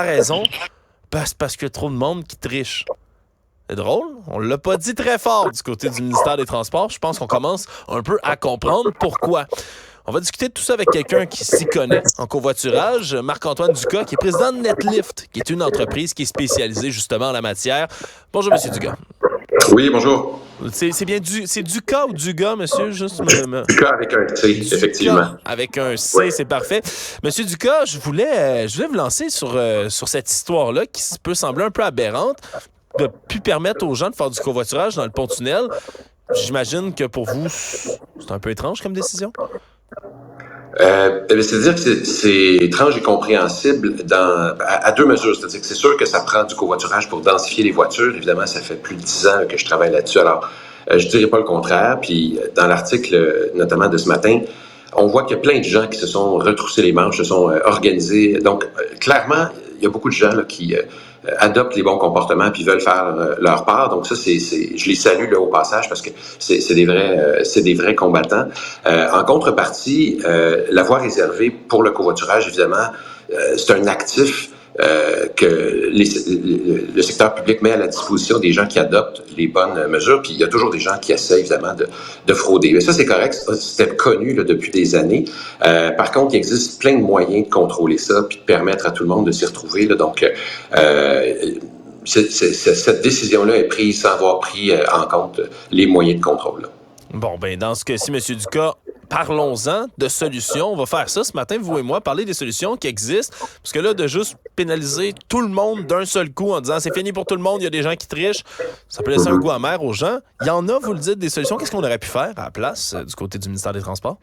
raison, parce qu'il y a trop de monde qui triche. C'est drôle, on l'a pas dit très fort du côté du ministère des Transports. Je pense qu'on commence un peu à comprendre pourquoi. On va discuter de tout ça avec quelqu'un qui s'y connaît en covoiturage, Marc-Antoine Ducas, qui est président de Netlift, qui est une entreprise qui est spécialisée justement en la matière. Bonjour, Monsieur Dugas. Oui, bonjour. C'est bien c'est Ducas ou Dugas, monsieur? Juste Ducas avec un C, effectivement. Avec un C, Oui. c'est parfait. Monsieur Ducas, je voulais vous lancer sur cette histoire-là qui peut sembler un peu aberrante, de plus permettre aux gens de faire du covoiturage dans le pont-tunnel. J'imagine que pour vous, c'est un peu étrange comme décision. C'est-à-dire que c'est étrange et compréhensible à deux mesures. C'est-à-dire que c'est sûr que ça prend du covoiturage pour densifier les voitures. Évidemment, ça fait plus de 10 ans que je travaille là-dessus. Alors, je ne dirais pas le contraire. Puis, dans l'article, notamment de ce matin, on voit qu'il y a plein de gens qui se sont retroussés les manches, se sont organisés. Donc, clairement, il y a beaucoup de gens là, qui adoptent les bons comportements puis veulent faire leur part. Donc ça, je les salue là, au passage parce que c'est des vrais combattants. En contrepartie, la voie réservée pour le covoiturage, évidemment, c'est un actif que le secteur public met à la disposition des gens qui adoptent les bonnes mesures, puis il y a toujours des gens qui essaient, évidemment, de frauder. Mais ça, c'est correct, c'était connu là, depuis des années. Par contre, il existe plein de moyens de contrôler ça, puis de permettre à tout le monde de s'y retrouver. Là, donc, cette décision-là est prise sans avoir pris en compte les moyens de contrôle. Là. Bon, ben dans ce cas-ci, M. Ducas, parlons-en de solutions. On va faire ça ce matin, vous et moi, parler des solutions qui existent. Parce que là, de juste pénaliser tout le monde d'un seul coup en disant c'est fini pour tout le monde, il y a des gens qui trichent, ça peut laisser un goût amer aux gens. Il y en a, vous le dites, des solutions. Qu'est-ce qu'on aurait pu faire à la place du côté du ministère des Transports?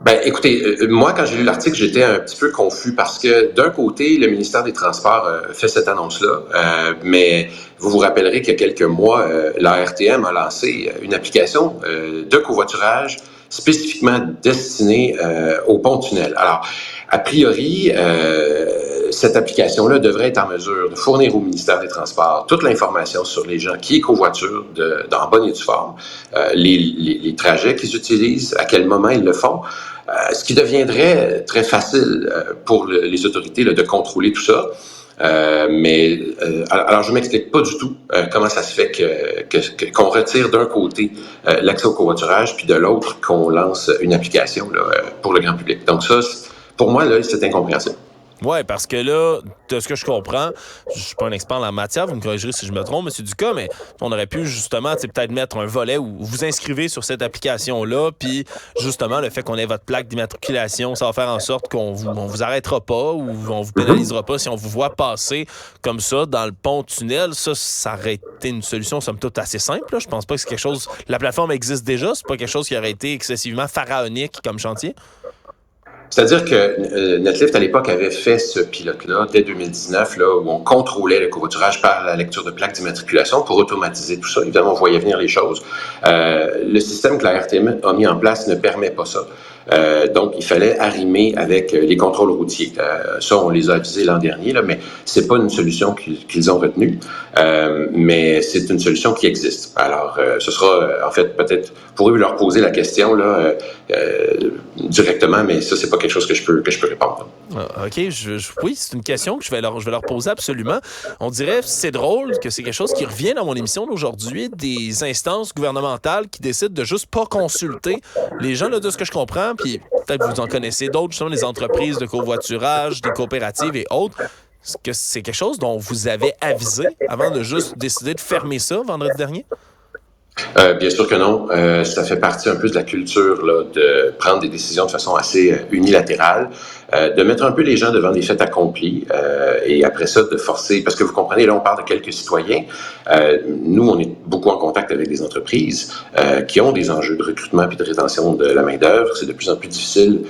Ben, écoutez, moi, quand j'ai lu l'article, j'étais un petit peu confus parce que d'un côté, le ministère des Transports fait cette annonce-là, mais vous vous rappellerez qu'il y a quelques mois, la RTM a lancé une application de covoiturage spécifiquement destinée au pont-tunnel. Alors, a priori, cette application-là devrait être en mesure de fournir au ministère des Transports toute l'information sur les gens qui covoiturent en bonne et due forme, les trajets qu'ils utilisent, à quel moment ils le font, ce qui deviendrait très facile pour les autorités là, de contrôler tout ça. Alors, je m'explique pas du tout comment ça se fait qu'on retire d'un côté l'accès au covoiturage, puis de l'autre qu'on lance une application là, pour le grand public. Donc ça, pour moi, là, c'est incompréhensible. Oui, parce que là, de ce que je comprends, je suis pas un expert en la matière, vous me corrigerez si je me trompe, M. Ducas, mais on aurait pu justement peut-être mettre un volet où vous inscrivez sur cette application-là, puis justement, le fait qu'on ait votre plaque d'immatriculation, ça va faire en sorte qu'on vous arrêtera pas ou on vous pénalisera pas si on vous voit passer comme ça dans le pont-tunnel. Ça aurait été une solution, somme toute, assez simple. Là. Je pense pas que c'est quelque chose... La plateforme existe déjà, c'est pas quelque chose qui aurait été excessivement pharaonique comme chantier. C'est-à-dire que Netlift, à l'époque, avait fait ce pilote-là dès 2019, là, où on contrôlait le covoiturage par la lecture de plaques d'immatriculation pour automatiser tout ça. Évidemment, on voyait venir les choses. Le système que la RTM a mis en place ne permet pas ça. Donc, il fallait arrimer avec les contrôles routiers. Ça, on les a avisés l'an dernier, là, mais c'est pas une solution qu'ils ont retenue. Mais c'est une solution qui existe. Alors, ce sera, en fait, peut-être, pourrez-vous leur poser la question là directement, mais ça, c'est pas quelque chose que je peux répondre. OK, oui, c'est une question que je vais leur poser absolument. On dirait, c'est drôle que c'est quelque chose qui revient dans mon émission d'aujourd'hui, des instances gouvernementales qui décident de juste pas consulter les gens, là, de ce que je comprends, puis peut-être vous en connaissez d'autres, justement, les entreprises de covoiturage, des coopératives et autres. Est-ce que c'est quelque chose dont vous avez avisé avant de juste décider de fermer ça vendredi dernier? Bien sûr que non. Ça fait partie un peu de la culture là, de prendre des décisions de façon assez unilatérale, de mettre un peu les gens devant des faits accomplis et après ça de forcer, parce que vous comprenez, là on parle de quelques citoyens. Nous, on est beaucoup en contact avec des entreprises qui ont des enjeux de recrutement et de rétention de la main-d'œuvre. C'est de plus en plus difficile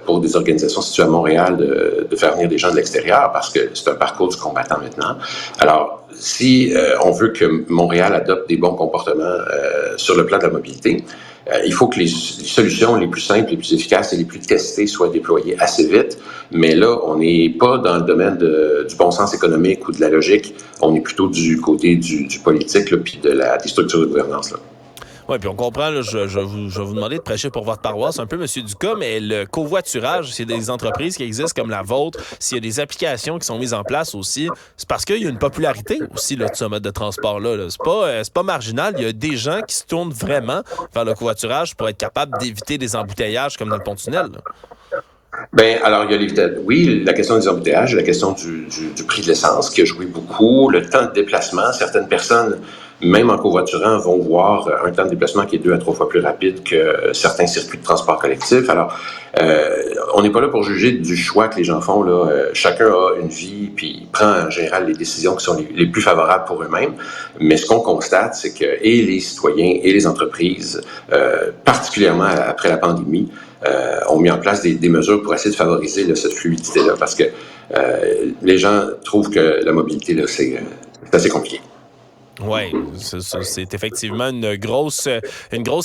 pour des organisations situées à Montréal de faire venir des gens de l'extérieur parce que c'est un parcours du combattant maintenant. Alors, si on veut que Montréal adopte des bons comportements sur le plan de la mobilité, il faut que les solutions les plus simples, les plus efficaces et les plus testées soient déployées assez vite. Mais là, on n'est pas dans le domaine du bon sens économique ou de la logique. On est plutôt du côté du politique là, puis des structures de gouvernance. Là. Oui, puis on comprend, là, je vais vous demander de prêcher pour votre paroisse un peu, M. Ducas, mais le covoiturage, c'est des entreprises qui existent comme la vôtre, s'il y a des applications qui sont mises en place aussi, c'est parce qu'il y a une popularité aussi là, de ce mode de transport-là. Là. C'est pas marginal, il y a des gens qui se tournent vraiment vers le covoiturage pour être capable d'éviter des embouteillages comme dans le pont-tunnel. Ben, alors, il y a oui, la question des embouteillages, la question du prix de l'essence qui a joué beaucoup, le temps de déplacement. Certaines personnes, même en covoiturant, vont voir un temps de déplacement qui est 2 à 3 fois plus rapide que certains circuits de transport collectif. Alors, on n'est pas là pour juger du choix que les gens font. Là. Chacun a une vie, puis il prend en général les décisions qui sont les plus favorables pour eux-mêmes. Mais ce qu'on constate, c'est que et les citoyens et les entreprises, particulièrement après la pandémie, ont mis en place des mesures pour essayer de favoriser là, cette fluidité-là, parce que les gens trouvent que la mobilité, là, c'est assez compliqué. Oui, c'est effectivement une grosse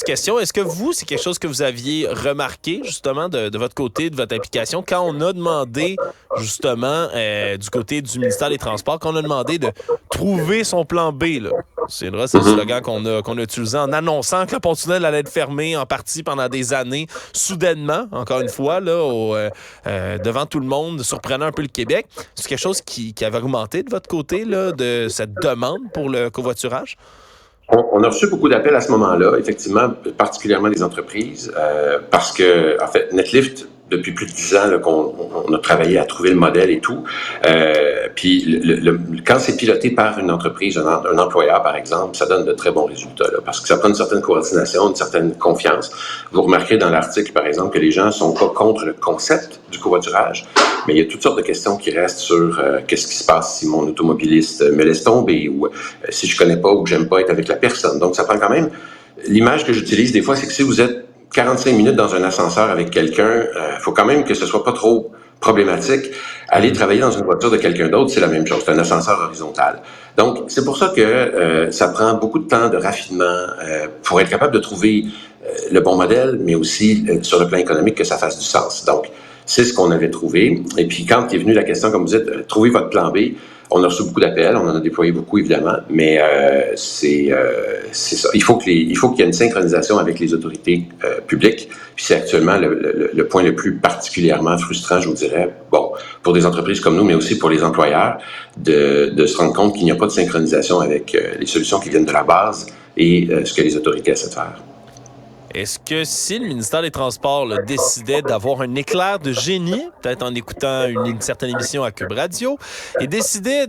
question. Est-ce que vous, c'est quelque chose que vous aviez remarqué, justement, de votre côté, de votre application, quand on a demandé, justement, du côté du ministère des Transports, quand on a demandé de trouver son plan B, là? C'est le slogan qu'on a utilisé en annonçant que le pont-tunnel allait être fermé en partie pendant des années, soudainement, encore une fois, là, devant tout le monde, surprenant un peu le Québec. C'est quelque chose qui avait augmenté de votre côté, là, de cette demande pour le covoiturage? On a reçu beaucoup d'appels à ce moment-là, effectivement, particulièrement des entreprises, parce que, en fait, Netlift, depuis plus de 10 ans là, qu'on a travaillé à trouver le modèle et tout. Puis quand c'est piloté par une entreprise, un employeur par exemple, ça donne de très bons résultats là, parce que ça prend une certaine coordination, une certaine confiance. Vous remarquerez dans l'article par exemple que les gens sont pas contre le concept du covoiturage, mais il y a toutes sortes de questions qui restent sur qu'est-ce qui se passe si mon automobiliste me laisse tomber ou si je connais pas ou que j'aime pas être avec la personne. Donc ça prend quand même. L'image que j'utilise des fois, c'est que si vous êtes 45 minutes dans un ascenseur avec quelqu'un, faut quand même que ce soit pas trop problématique. Aller travailler dans une voiture de quelqu'un d'autre, c'est la même chose. C'est un ascenseur horizontal. Donc, c'est pour ça que ça prend beaucoup de temps de raffinement pour être capable de trouver le bon modèle, mais aussi sur le plan économique que ça fasse du sens. Donc, c'est ce qu'on avait trouvé. Et puis, quand est venue la question, comme vous dites, trouvez votre plan B, on a reçu beaucoup d'appels, on en a déployé beaucoup, évidemment, mais c'est ça. Il faut qu'il y ait une synchronisation avec les autorités publiques. Puis c'est actuellement le point le plus particulièrement frustrant, je vous dirais, bon, pour des entreprises comme nous, mais aussi pour les employeurs, de se rendre compte qu'il n'y a pas de synchronisation avec les solutions qui viennent de la base et ce que les autorités essaient de faire. Est-ce que si le ministère des Transports là, décidait d'avoir un éclair de génie, peut-être en écoutant une certaine émission à Cube Radio, et décidait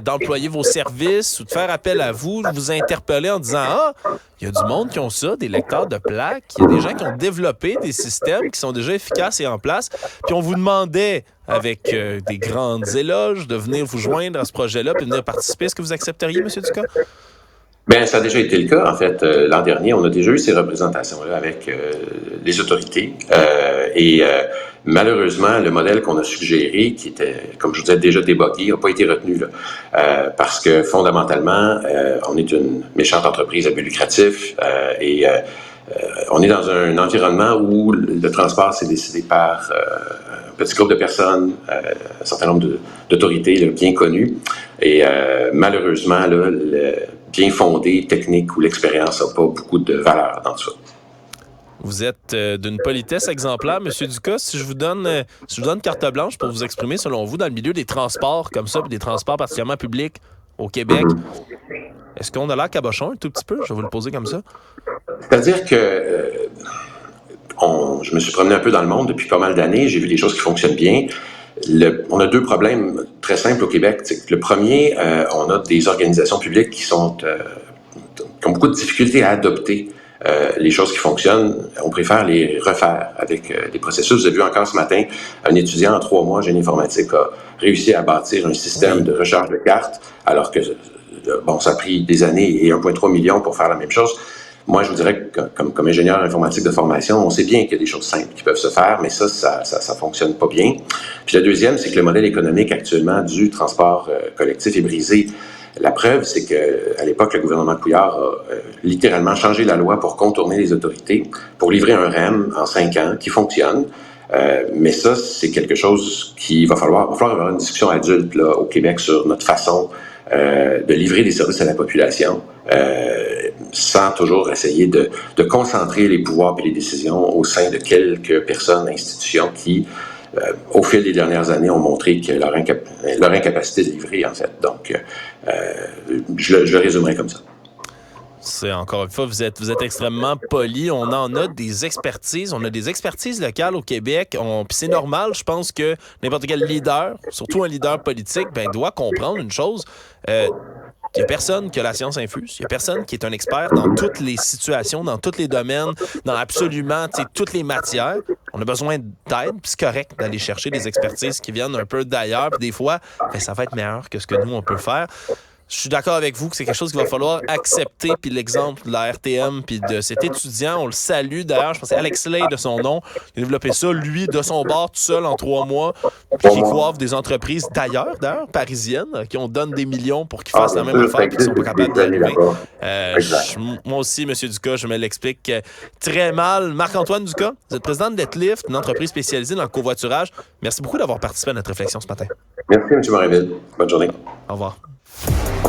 d'employer vos services ou de faire appel à vous, de vous interpeller en disant « Ah, il y a du monde qui ont ça, des lecteurs de plaques, il y a des gens qui ont développé des systèmes qui sont déjà efficaces et en place, puis on vous demandait avec des grandes éloges de venir vous joindre à ce projet-là puis de venir participer. Est-ce que vous accepteriez, M. Ducas? » Bien, ça a déjà été le cas. En fait, l'an dernier, on a déjà eu ces représentations-là avec les autorités. Malheureusement, le modèle qu'on a suggéré, qui était, comme je vous disais, déjà débugué, n'a pas été retenu. Là, parce que fondamentalement, on est une méchante entreprise à but lucratif on est dans un environnement où le transport s'est décidé par un petit groupe de personnes, un certain nombre d'autorités là, bien connues. Et malheureusement, là, le bien fondé, technique ou l'expérience n'a pas beaucoup de valeur dans tout ça. Vous êtes d'une politesse exemplaire, M. Ducas. Si je vous donne carte blanche pour vous exprimer, selon vous, dans le milieu des transports comme ça, puis des transports particulièrement publics au Québec, est-ce qu'on a l'air cabochon un tout petit peu? Je vais vous le poser comme ça. C'est-à-dire que je me suis promené un peu dans le monde depuis pas mal d'années. J'ai vu des choses qui fonctionnent bien. On a 2 problèmes très simples au Québec. Le premier, on a des organisations publiques qui ont beaucoup de difficultés à adopter les choses qui fonctionnent. On préfère les refaire avec des processus. Vous avez vu encore ce matin, un étudiant en 3 mois en génie informatique a réussi à bâtir un système de recharge de cartes, alors que ça a pris des années et 1,3 million pour faire la même chose. Moi, je vous dirais que comme ingénieur informatique de formation, on sait bien qu'il y a des choses simples qui peuvent se faire, mais ça fonctionne pas bien. Puis le deuxième, c'est que le modèle économique actuellement du transport collectif est brisé. La preuve, c'est qu'à l'époque, le gouvernement Couillard a littéralement changé la loi pour contourner les autorités, pour livrer un REM en 5 ans qui fonctionne. Mais ça, c'est quelque chose qui va falloir avoir une discussion adulte là, au Québec sur notre façon de livrer des services à la population. sans toujours essayer de concentrer les pouvoirs et les décisions au sein de quelques personnes, institutions qui, au fil des dernières années, ont montré que leur incapacité de livrer, en fait. Donc, je le résumerai comme ça. C'est encore une fois, vous êtes extrêmement poli. On en a des expertises. On a des expertises locales au Québec. Puis c'est normal, je pense que n'importe quel leader, surtout un leader politique, doit comprendre une chose. Il n'y a personne qui a la science infuse. Il n'y a personne qui est un expert dans toutes les situations, dans tous les domaines, dans absolument toutes les matières. On a besoin d'aide, puis c'est correct d'aller chercher des expertises qui viennent un peu d'ailleurs. Puis des fois, ça va être meilleur que ce que nous, on peut faire. Je suis d'accord avec vous que c'est quelque chose qu'il va falloir accepter. Puis l'exemple de la RTM puis de cet étudiant, on le salue d'ailleurs. Je pense que c'est Alex Lay de son nom. Il a développé ça, lui, de son bord, tout seul, en 3 mois. Puis qui coiffe des entreprises d'ailleurs, parisiennes, qui on donne des millions pour qu'ils fassent la même affaire et qui ne sont pas capables d'y arriver. Moi aussi, M. Ducas, je me l'explique très mal. Marc-Antoine Ducas, vous êtes président de Letlift, une entreprise spécialisée dans le covoiturage. Merci beaucoup d'avoir participé à notre réflexion ce matin. Merci, M. Morinville. Bonne journée. Au revoir.